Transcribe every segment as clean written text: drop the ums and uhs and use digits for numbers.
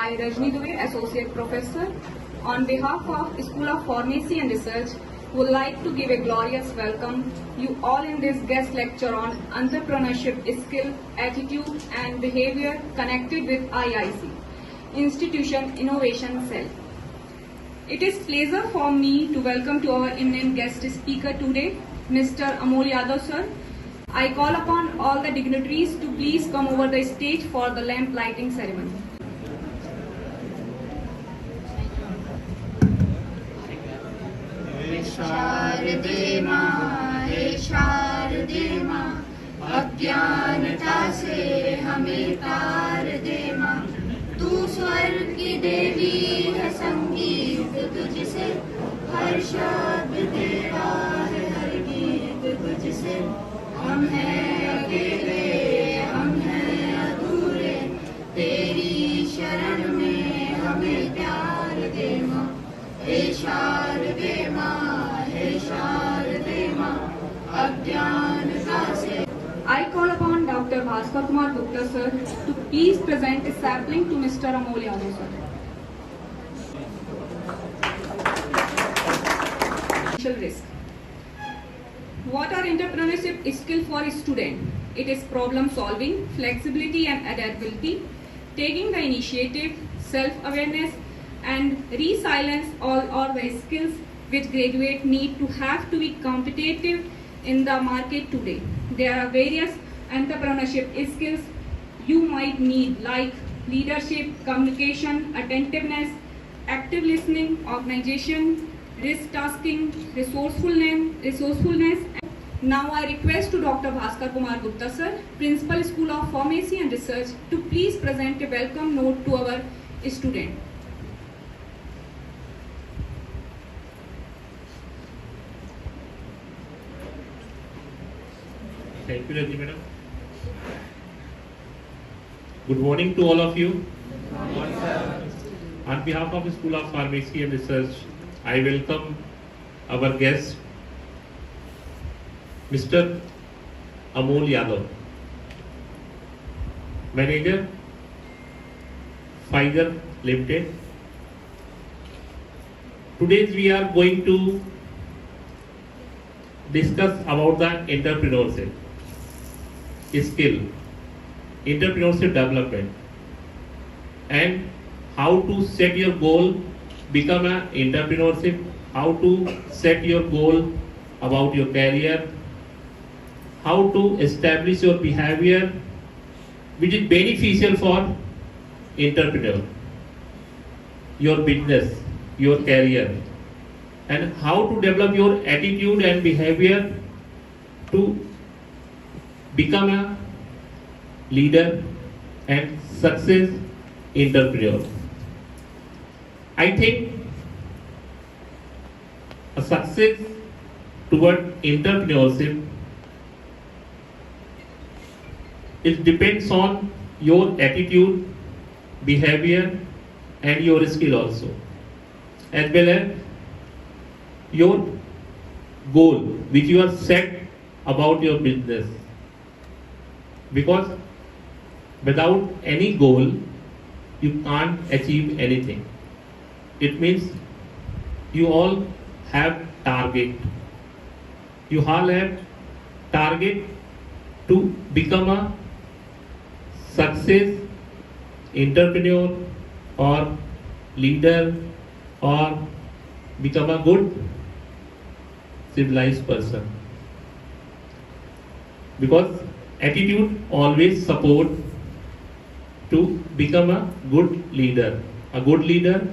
I, Rajni Dubey, Associate Professor, on behalf of School of Pharmacy and Research, would like to give a glorious welcome you all in this guest lecture on entrepreneurship skill, attitude and behavior connected with IIC, Institution Innovation Cell. It is pleasure for me to welcome to our eminent guest speaker today, Mr. Amol Yadav sir. I call upon all the dignitaries to please come over the stage for the lamp lighting ceremony. शारदे माँ हे शारदे माँ अज्ञानता से हमें तार दे माँ तू स्वर्ग की देवी है संगीत तुझसे हर शब्द तेरा है हर गीत तुझसे हम हैं अकेले हम हैं अधूरे तेरी शरण में हमें प्यार दे माँ हे शारदे माँ I call upon Dr. Bhaskar Kumar Gupta sir to please present a sapling to Mr. Amol Yadav sir. Financial risk. What are entrepreneurship skills for a student? It is problem solving, flexibility and adaptability, taking the initiative, self-awareness and resilience all are the skills which graduates need to have to be competitive in the market today. There are various entrepreneurship skills you might need like leadership, communication, attentiveness, active listening, organization, risk tasking, resourcefulness. Now I request to Dr. Bhaskar Kumar Gupta sir, Principal School of Pharmacy and Research, to please present a welcome note to our student. Thank you, Rajni madam. Good morning to all of you. Good morning, sir. On behalf of the School of Pharmacy and Research, I welcome our guest, Mr. Amol Yadav, Manager, Pfizer Limited. Today we are going to discuss about the entrepreneurship skill, entrepreneurship development, and how to set your goal, become an entrepreneurship, how to set your goal about your career, how to establish your behavior which is beneficial for entrepreneur, your business, your career, and how to develop your attitude and behavior to become a leader and success entrepreneur. I think a success toward entrepreneurship it depends on your attitude, behavior and your skill also, as well as your goal which you are set about your business. Because without any goal, you can't achieve anything. It means you all have target. You all have target to become a success entrepreneur or leader or become a good civilized person. Because attitude always support to become a good leader. A good leader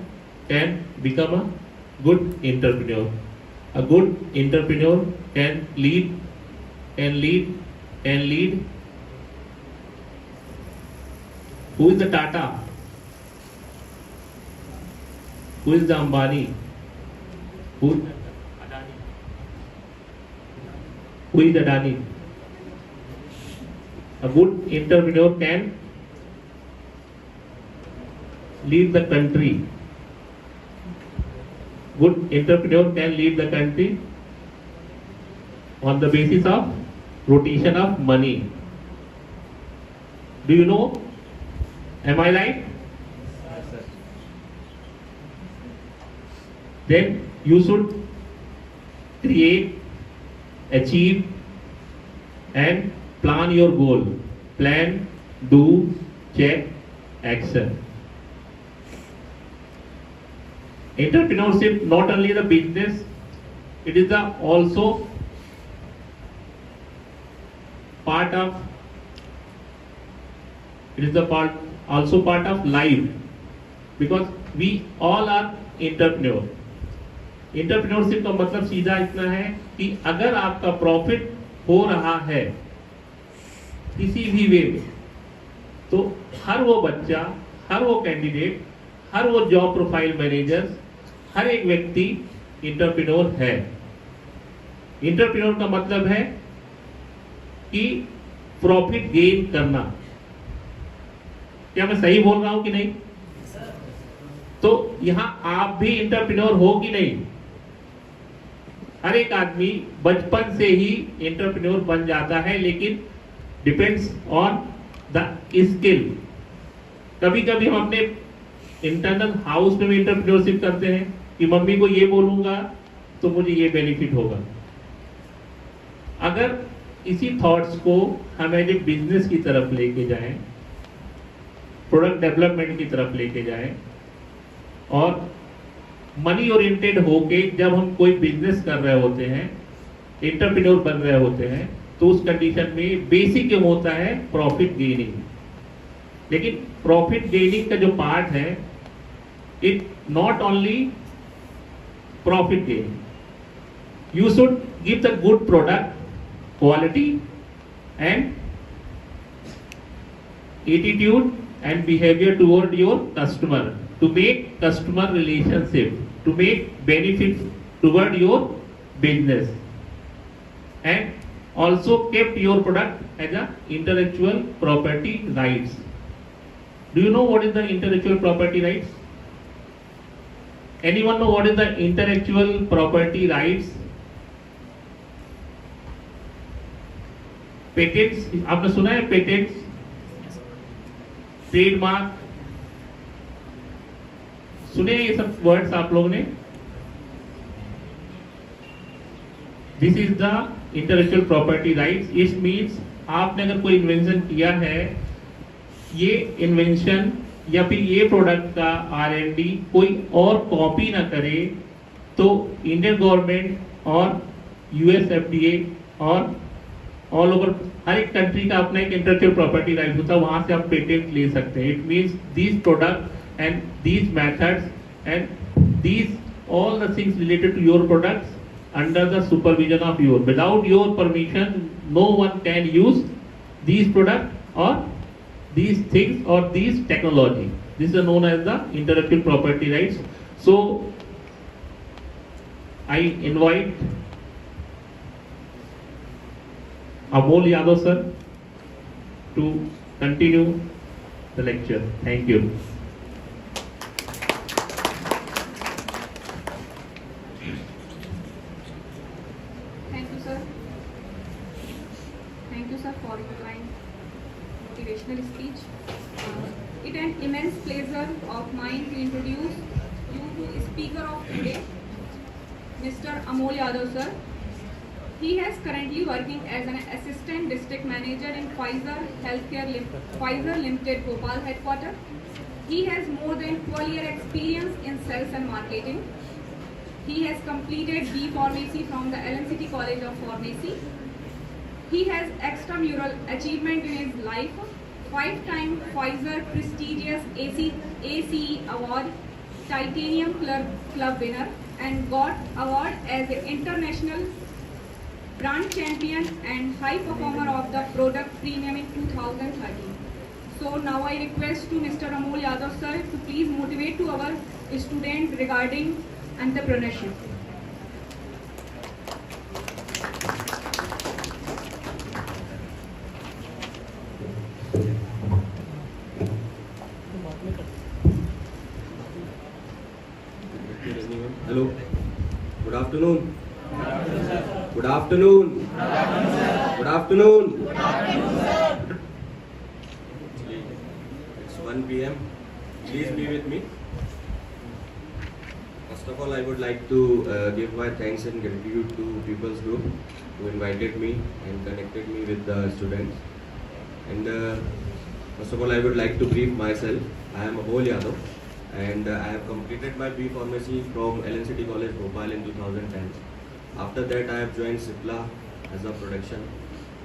can become a good entrepreneur. A good entrepreneur can lead. Who is the Tata? Who is the Ambani? Who is the Adani? Who is the Adani? A good entrepreneur can lead the country. Good entrepreneur can lead the country on the basis of rotation of money. Do you know? Am I right? then you should create, achieve, and plan your goal. Plan, do, check, action. Entrepreneurship not only the business, it is the also part of part of life, because we all are entrepreneur. Entrepreneurship का मतलब सीधा इतना है कि अगर आपका profit हो रहा है किसी भी वे में, तो हर वो बच्चा, हर वो कैंडिडेट, हर वो जॉब प्रोफाइल मैनेजर, हर एक व्यक्ति एंटरप्रेन्योर है। एंटरप्रेन्योर का मतलब है कि प्रॉफिट गेन करना। क्या मैं सही बोल रहा हूं कि नहीं? तो यहां आप भी एंटरप्रेन्योर हो कि नहीं? हर एक आदमी बचपन से ही एंटरप्रेन्योर बन जाता है, लेकिन डिपेंड्स ऑन द स्किल। कभी कभी हम अपने इंटरनल हाउस में भी एंटरप्रेन्योरशिप करते हैं कि मम्मी को ये बोलूंगा तो मुझे ये बेनिफिट होगा। अगर इसी थॉट्स को हम एज ए बिजनेस की तरफ लेके जाएं, प्रोडक्ट डेवलपमेंट की तरफ लेके जाएं, और मनी ओरिएंटेड होके जब हम कोई बिजनेस कर रहे होते हैं, एंटरप्रेन्योर बन रहे होते हैं, तो उस कंडीशन में बेसिक होता है प्रॉफिट गेनिंग। लेकिन प्रॉफिट गेनिंग का जो पार्ट है, it not only profit gaining, you should give the good product, quality and attitude and behavior toward your customer, to make customer relationship, to make benefit toward your business, and also kept your product as a intellectual property rights. Do you know what is the intellectual property rights? Anyone know what is the intellectual property rights? Patents, आपने सुना है patents, trademark, सुने ये सब words आप लोगों ने? This is the intellectual property rights. It means आपने अगर कोई इन्वेंशन किया है, ये इन्वेंशन या फिर ये प्रोडक्ट का R&D कोई और कॉपी ना करे, तो इंडियन गवर्नमेंट और US FDA और ऑल ओवर हर एक कंट्री का अपना एक इंटेलेक्चुअल प्रॉपर्टी राइट होता है, वहां से आप पेटेंट ले सकते हैं। It means these product and these methods and these all the things related to your products under the supervision of your, without your permission no one can use these product और these things और these technology. This is known as the intellectual property rights. So I invite Amol Yadav sir to continue the lecture. Thank you. Thank you, sir. Thank you, sir, for your kind motivational speech. It is an immense pleasure of mine to introduce you to speaker of today, Mr. Amol Yadav sir. He is currently working as an assistant district manager in Pfizer Limited Bhopal headquarters. He has more than 12-year experience in sales and marketing. He has completed B Pharmacy from the LNCT College of Pharmacy. He has extramural achievement in his life, 5-time Pfizer prestigious ACE award, Titanium Club winner, and got award as an international brand champion and high performer of the product premium in 2013. So now I request to Mr. Amol Yadav sir to please motivate to our students regarding entrepreneurship. Hello. Good afternoon. Good afternoon. Good afternoon. It's 1 p.m. Please be with me. First of all, I would like to give my thanks and gratitude to People's Group who invited me and connected me with the students. And first of all, I would like to brief myself. I am Amol Yadav, and I have completed my B Pharmacy from LNCT College, Bhopal in 2010. After that, I have joined Cipla as a production.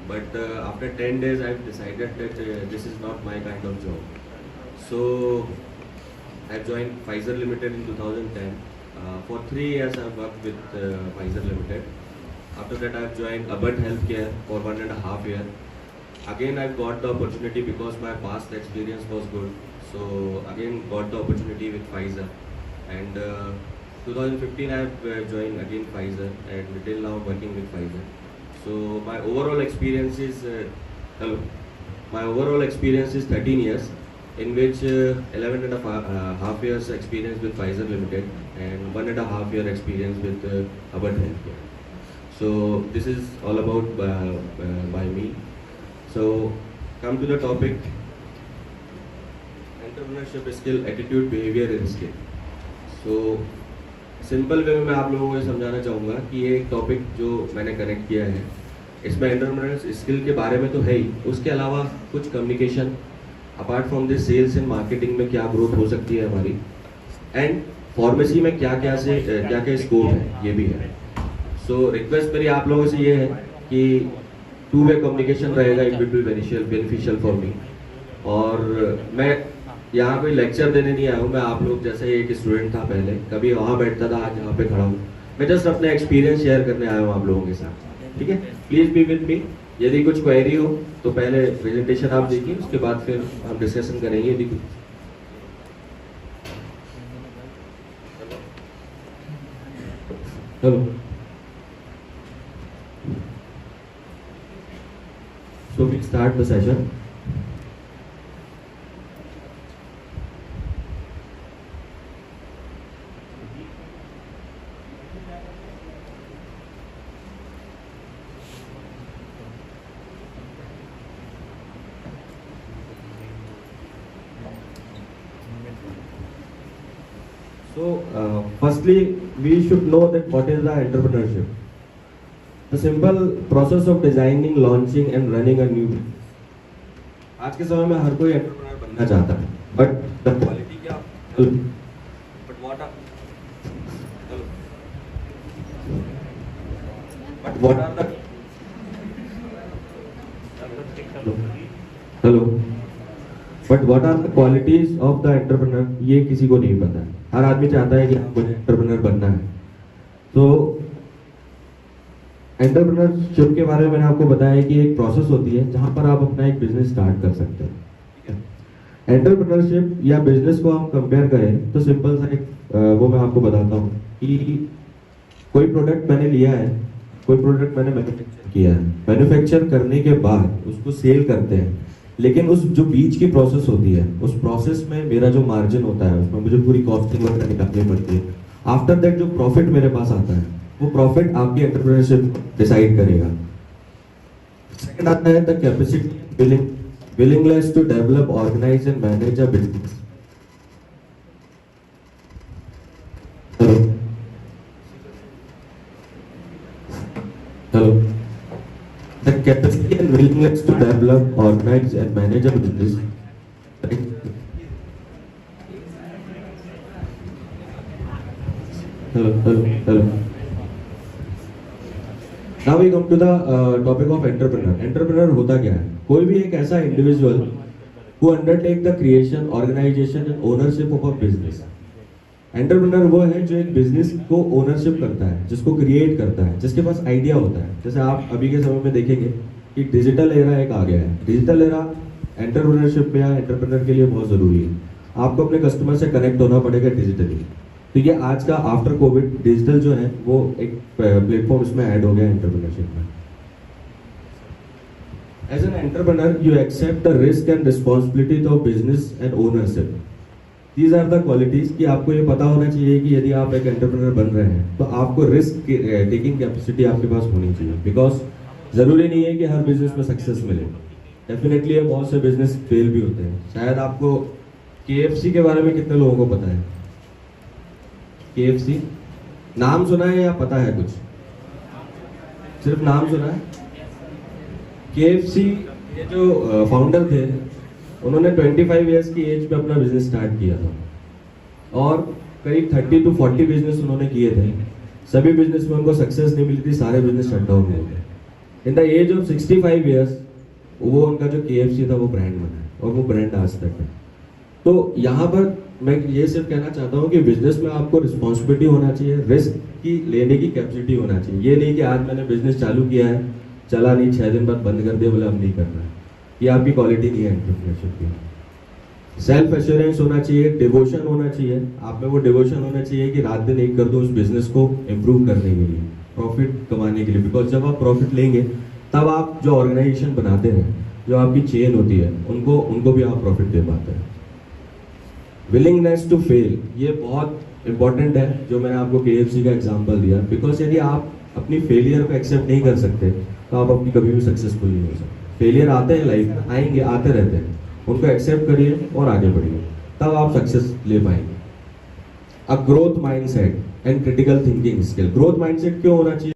But after 10 days, I have decided that this is not my kind of job. So I joined Pfizer Limited in 2010. For 3 years, I have worked with Pfizer Limited. After that, I have joined Abbott Healthcare for 1.5 years. Again, I got the opportunity because my past experience was good. So again, got the opportunity with Pfizer. And 2015, I have joined again Pfizer, and till now working with Pfizer. So my overall experience is 13 years, in which 11.5 years experience with Pfizer Limited and 1.5 year experience with Abbott Healthcare. So this is all about by me. So come to the topic: entrepreneurship skill, attitude, behavior and skill. So simple way में मैं आप लोगों को समझाना चाहूँगा कि ये एक टॉपिक जो मैंने कनेक्ट किया है, इसमें एंटरप्रेन्योर स्किल के बारे में तो है ही, उसके अलावा कुछ communication, apart from this sales and marketing में क्या ग्रोथ हो सकती है हमारी, एंड फार्मेसी में क्या क्या स्कोप है, ये भी है. सो रिक्वेस्ट मेरी आप लोगों से ये है कि 2-वे कम्युनिकेशन रहेगा, it will be beneficial for me. और मैं यहाँ कोई लेक्चर देने नहीं आया हूँ, मैं आप लोग जैसे एक स्टूडेंट था पहले, कभी वहाँ बैठता था, आज यहाँ पे खड़ा हूँ. मैं जस्ट अपने एक्सपीरियंस शेयर करने आया हूँ आप लोगों के साथ. ठीक है, प्लीज बी विद मी. यदि कुछ क्वेरी हो तो पहले प्रेजेंटेशन आप देखिए, उसके बाद फिर हम डिस्कशन करेंगे. यदि hello, so we start the session. So, firstly, we should know that what is the entrepreneurship. The simple process of designing, launching, and running a new business. आज के समय में हर कोई एंटरप्रेन्योर बनना चाहता है, but the quality क्या? But what are the hello? But what are the qualities of the entrepreneur? ये किसी को नहीं पता है. हर आदमी चाहता है कि मुझे एंटरप्रेन्योर बनना है. तो एंटरप्रेन्योरशिप के बारे में मैंने आपको बताया कि एक प्रोसेस होती है जहां पर आप अपना एक बिजनेस स्टार्ट कर सकते हैं. ठीक है, एंटरप्रेन्योरशिप या बिजनेस को हम कंपेयर करें तो सिंपल सा एक वो मैं आपको बताता हूँ कि कोई प्रोडक्ट मैंने लिया है, कोई प्रोडक्ट मैंने मैन्युफैक्चर किया है, मैन्युफैक्चर करने के बाद उसको सेल करते हैं, लेकिन उस जो बीच की प्रोसेस होती है, उस प्रोसेस में मेरा जो मार्जिन होता है, उसमें मुझे पूरी कॉस्टिंग वगैरह निकालनी पड़ती है. आफ्टर दैट जो प्रॉफिट मेरे पास आता है, वो प्रॉफिट आपकी एंटरप्रेन्योरशिप डिसाइड करेगा. सेकंड आता है the capacity, willingness to develop, organise and manage a business. Hello. The capacity and willingness to develop, organize and manage a business. Hello. Now we come to the topic of entrepreneur. Entrepreneur होता क्या है? कोई भी एक ऐसा individual who undertake the creation, organization and ownership of a business. Entrepreneur वो है जो एक बिजनेस को ओनरशिप करता है, जिसको क्रिएट करता है, जिसके पास आइडिया होता है. जैसे आप अभी के समय में देखेंगे कि डिजिटल एरा एक आ गया है. डिजिटल एरा एंटरप्रेन्योरशिप में या एंटरप्रेन्योर के लिए बहुत जरूरी है. आपको अपने कस्टमर से कनेक्ट होना पड़ेगा डिजिटली. तो ये आज का आफ्टर कोविड डिजिटल जो है वो एक प्लेटफॉर्म इसमें ऐड हो गया एंटरप्रेन्योरशिप में. As an entrepreneur you accept the risk and responsibility of business and ownership. These are the qualities कि आपको ये पता होना चाहिए कि यदि आप एक एंटरप्रेन्योर बन रहे हैं तो आपको रिस्क टेकिंग कैपेसिटी आपके पास होनी चाहिए. बिकॉज जरूरी नहीं है कि हर बिजनेस में सक्सेस मिले. डेफिनेटली बहुत से बिजनेस फेल भी होते हैं. शायद आपको KFC के बारे में कितने लोगों को पता है? KFC? नाम सुना है या पता है कुछ? सिर्फ नाम सुना है? KFC ये जो फाउंडर थे, उन्होंने 25 इयर्स की एज पे अपना बिजनेस स्टार्ट किया था और करीब 30 to 40 बिजनेस उन्होंने किए थे। सभी बिजनेस में उनको सक्सेस नहीं मिली थी, सारे बिजनेस शट डाउन हो गए। In the age of 65 years वो उनका जो KFC था वो ब्रांड बना है और वो ब्रांड आज तक है। तो यहाँ पर मैं ये सिर्फ कहना चाहता हूँ कि बिजनेस में आपको रिस्पॉन्सिबिलिटी होना चाहिए, रिस्क की लेने की कैपेसिटी होना चाहिए। ये नहीं कि आज मैंने बिजनेस चालू किया है, चला नहीं, 6 दिन बाद बंद कर दिया, बोले अब नहीं करना है। ये आपकी क्वालिटी नहीं है एंटरप्रेन्योरशिप की। सेल्फ एश्योरेंस होना चाहिए, डिवोशन होना चाहिए, आप में वो डिवोशन होना चाहिए कि रात दिन एक कर दो उस बिजनेस को इम्प्रूव करने के लिए, प्रॉफिट कमाने के लिए। बिकॉज जब आप प्रॉफिट लेंगे तब आप जो ऑर्गेनाइजेशन बनाते हैं, जो आपकी चेन होती है, उनको भी आप प्रॉफिट दे पाते हैं। विलिंगनेस टू फेल, ये बहुत इंपॉर्टेंट है जो मैंने आपको KFC का एग्जांपल दिया। बिकॉज यदि आप अपनी फेलियर को एक्सेप्ट नहीं कर सकते तो आप अपनी कभी भी सक्सेसफुल नहीं हो सकते। फेलियर आते हैं, लाइफ में आएंगे, आते रहते हैं, उनको एक्सेप्ट करिए और आगे बढ़िए, तब आप सक्सेस ले पाएंगे। A growth mindset and critical thinking skill. Growth mindset क्यों होना चाहिए?